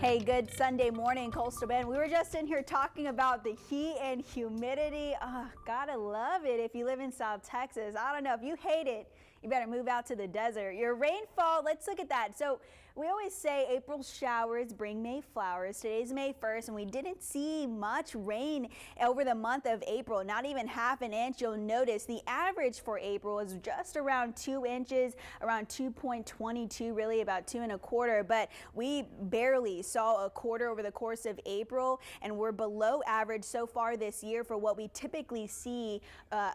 Hey, good Sunday morning, Coastal Bend. We were just in here talking about the heat and humidity. Gotta love it if you live in South Texas. I don't know, if you hate it, you better move out to the desert. Your rainfall, let's look at that. So we always say April showers bring May flowers. Today's May 1st, and we didn't see much rain over the month of April, not even half an inch. You'll notice the average for April is just around 2 inches, around 2.22, really about 2.25, but we barely saw a quarter over the course of April, and we're below average so far this year for what we typically see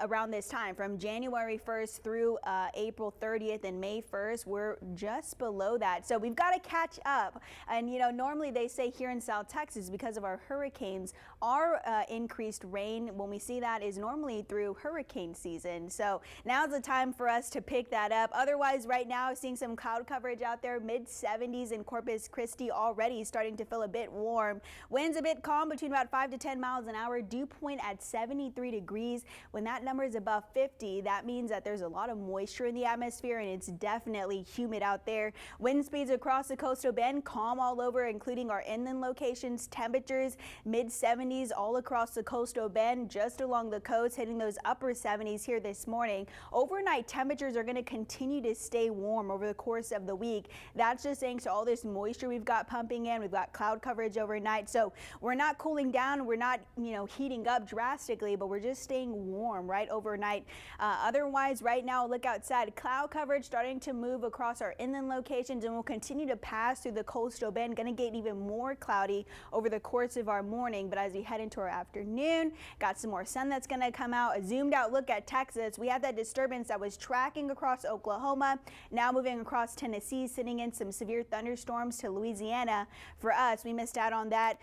around this time. From January 1st through April 30th and May 1st, we're just below that. So we've got to catch up. And you know, normally they say here in South Texas, because of our hurricanes, our increased rain, when we see that, is normally through hurricane season. So now's the time for us to pick that up. Otherwise, right now, seeing some cloud coverage out there, mid-70s in Corpus Christi, already starting to feel a bit warm. Winds a bit calm between about 5 to 10 miles an hour. Dew point at 73 degrees. When that number is above 50, that means that there's a lot of moisture in the atmosphere, and it's definitely humid out there. Wind speeds across the coastal bend, calm all over, including our inland locations. Temperatures mid-70s all across the coastal bend, just along the coast, hitting those upper 70s here this morning. Overnight temperatures are going to continue to stay warm over the course of the week. That's just thanks to all this moisture we've got pumping in. We've got cloud coverage overnight, so we're not cooling down. We're not, heating up drastically, but we're just staying warm right overnight. Otherwise, right now, look outside. Cloud coverage starting to move across our inland locations, and will continue to pass through the coastal bend. Going to get even more cloudy over the course of our morning, but as we head into our afternoon, got some more sun that's going to come out. A zoomed out look at Texas. We had that disturbance that was tracking across Oklahoma, now moving across Tennessee, sending in some severe thunderstorms to Louisiana. For us, we missed out on that.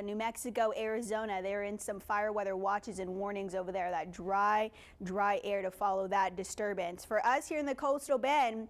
New Mexico, Arizona, they're in some fire weather watches and warnings over there. That dry air to follow that disturbance. For us here in the coastal bend,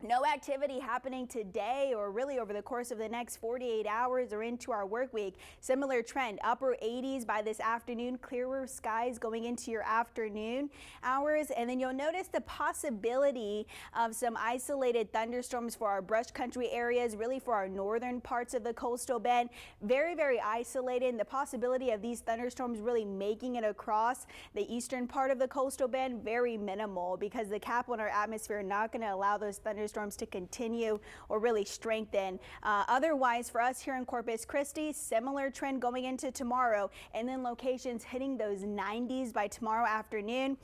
no activity happening today or really over the course of the next 48 hours or into our work week. Similar trend, upper 80s by this afternoon, clearer skies going into your afternoon hours. And then you'll notice the possibility of some isolated thunderstorms for our brush country areas, really for our northern parts of the coastal bend. Very, very isolated. And the possibility of these thunderstorms really making it across the eastern part of the coastal bend, very minimal, because the cap on our atmosphere are not going to allow those thunderstorms to continue or really strengthen. Otherwise, for us here in Corpus Christi, similar trend going into tomorrow, and then locations hitting those 90s by tomorrow afternoon.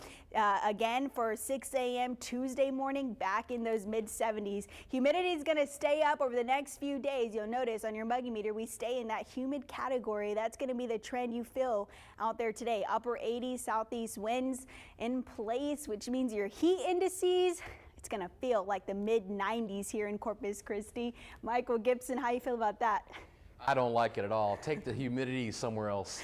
Again, for 6 a.m. Tuesday morning, back in those mid-70s. Humidity is going to stay up over the next few days. You'll notice on your muggy meter, we stay in that humid category. That's going to be the trend you feel out there today. Upper 80s southeast winds in place, which means your heat indices, it's going to feel like the mid-90s here in Corpus Christi. Michael Gibson, how you feel about that? I don't like it at all. Take the humidity somewhere else.